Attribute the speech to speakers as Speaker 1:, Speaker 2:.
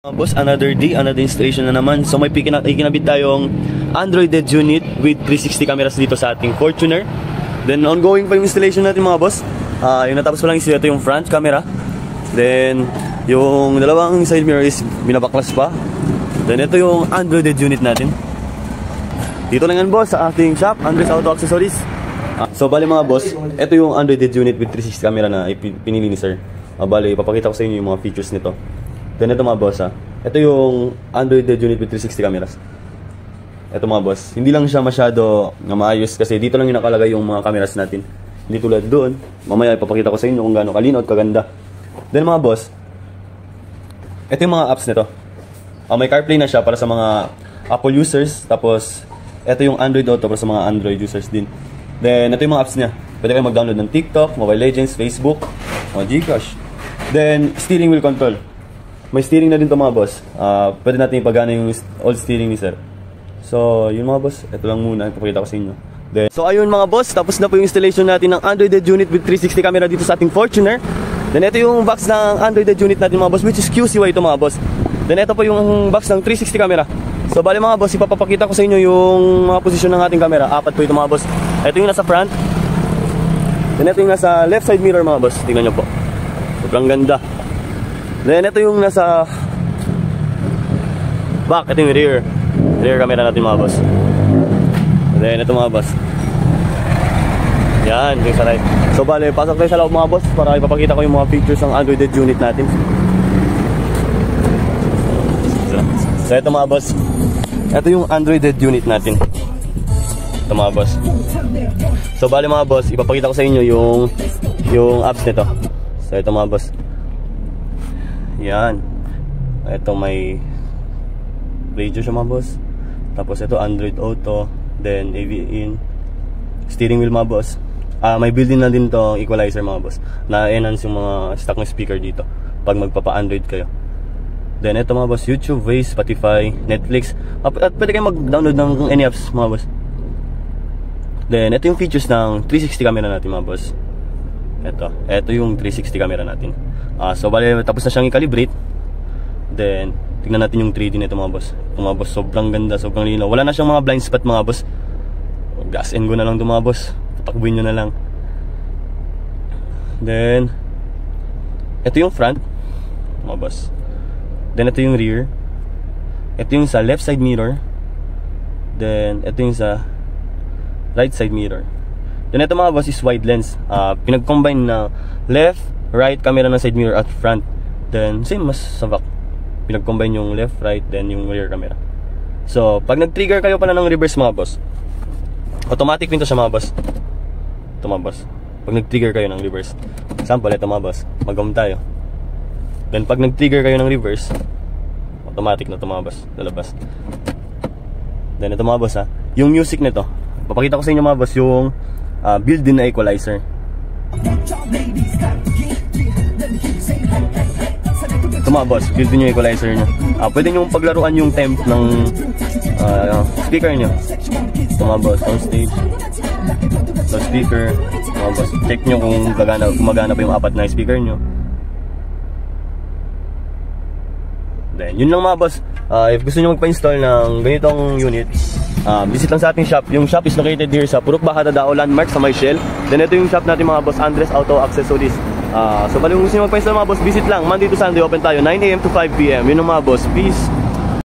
Speaker 1: Boss, another day, another installation na naman. So may ikinabit tayong Android Dead unit with 360 cameras dito sa ating Fortuner. Then ongoing pa yung installation natin mga boss. Yung natapos pa lang ito yung front camera. Then yung dalawang side mirror is binabaklas pa. Then ito yung Android Dead unit natin. Dito lang yan boss sa ating shop, Andres Auto Accessories. So bali mga boss, ito yung Android Dead unit with 360 camera na pinili ni sir. Bali, ipapakita ko sa inyo yung mga features nito. Then ito mga boss ito yung Android Dead unit with 360 cameras. Ito mga boss, hindi lang siya masyado maayos kasi dito lang yung nakalagay yung mga cameras natin. Hindi tulad doon. Mamaya ipapakita ko sa inyo kung gaano kalinaw at kaganda. Then mga boss, ito yung mga apps nito. May CarPlay na siya para sa mga Apple users. Tapos ito yung Android Auto para sa mga Android users din. Then ito yung mga apps niya. Pwede kayo mag-download ng TikTok, Mobile Legends, Facebook, Gcash. Then steering wheel control. May steering na din to mga boss. Pwede natin ipagana yung old steering ni sir. So, yun mga boss. Ito lang muna. Ipapakita ko sa inyo. Then, so, ayun mga boss. Tapos na po yung installation natin ng Android Dead unit with 360 camera dito sa ating Fortuner. Then, ito yung box ng Android Dead unit natin mga boss, which is QCY ito mga boss. Then, ito po yung box ng 360 camera. So, bali mga boss, ipapakita ko sa inyo yung mga posisyon ng ating camera. Apat po ito mga boss. Ito yung nasa front. Then, ito yung nasa left side mirror mga boss. Tingnan nyo po. Sobrang ganda. Then ito yung nasa back, ito yung rear camera natin mga boss. Then ito mga boss. Yan, yung sa right. So bale, pasok tayo sa loob mga boss para ipapakita ko yung mga features ng Android Dead unit natin. So ito mga boss, ito yung Android Dead unit natin. Ito mga boss. So bale mga boss, ipapakita ko sa inyo yung apps nito. So ito mga boss. Yan. Ito may radio siya mga boss. Tapos ito Android Auto. Then AV in. Steering wheel mga boss. May built-in na din tong equalizer mga boss. Na-enhance yung mga stock na speaker dito pag magpapa-Android kayo. Then ito mga boss, YouTube, Waze, Spotify, Netflix. At pwede kayo mag-download ng any apps mga boss. Then ito yung features ng 360 camera natin mga boss. Ito yung 360 camera natin. So bali tapos na siyang i-calibrate. Then tingnan natin yung 3D nito mga boss. Ito mga boss, sobrang ganda, sobrang linaw. Wala na siyang mga blind spot mga boss. Gas and go na lang ito mga boss. Tatakbuhin nyo na lang. Then ito yung front mga boss. Then ito yung rear. Ito yung sa left side mirror. Then ito yung sa right side mirror. Then ito mga boss is wide lens. Pinag-combine na left, right camera ng side mirror at front. Then same mas sa back. Pinag-combine yung left, right, then yung rear camera. So pag nag-trigger kayo pala ng reverse mga boss, automatic nito siya mga boss. Ito mga boss, pag nag-trigger kayo ng reverse, example ito mga boss, mag-home tayo. Then pag nag-trigger kayo ng reverse, automatic na ito mga boss, lalabas. Then ito mga boss yung music nito, papakita ko sa inyo mga boss yung built-in na equalizer. Ito mga boss, built-in yung equalizer nyo. Pwede nyo paglaruan yung temp ng speaker nyo. Ito mga boss, on stage, speaker. Mga boss, check nyo kung gumagana ba yung apat na speaker nyo. Then yun lang mga boss. If gusto nyo magpa-install ng ganitong unit, visit lang sa ating shop. Yung shop is located here sa Purok Baha Tadao Landmark sa Mayshell. Then ito yung shop natin mga boss, Andres Auto Accessories. So bali kung gusto nyo magpa-install mga boss, visit lang. Monday to Sunday open tayo, 9 AM to 5 PM. Yun ang mga boss, peace.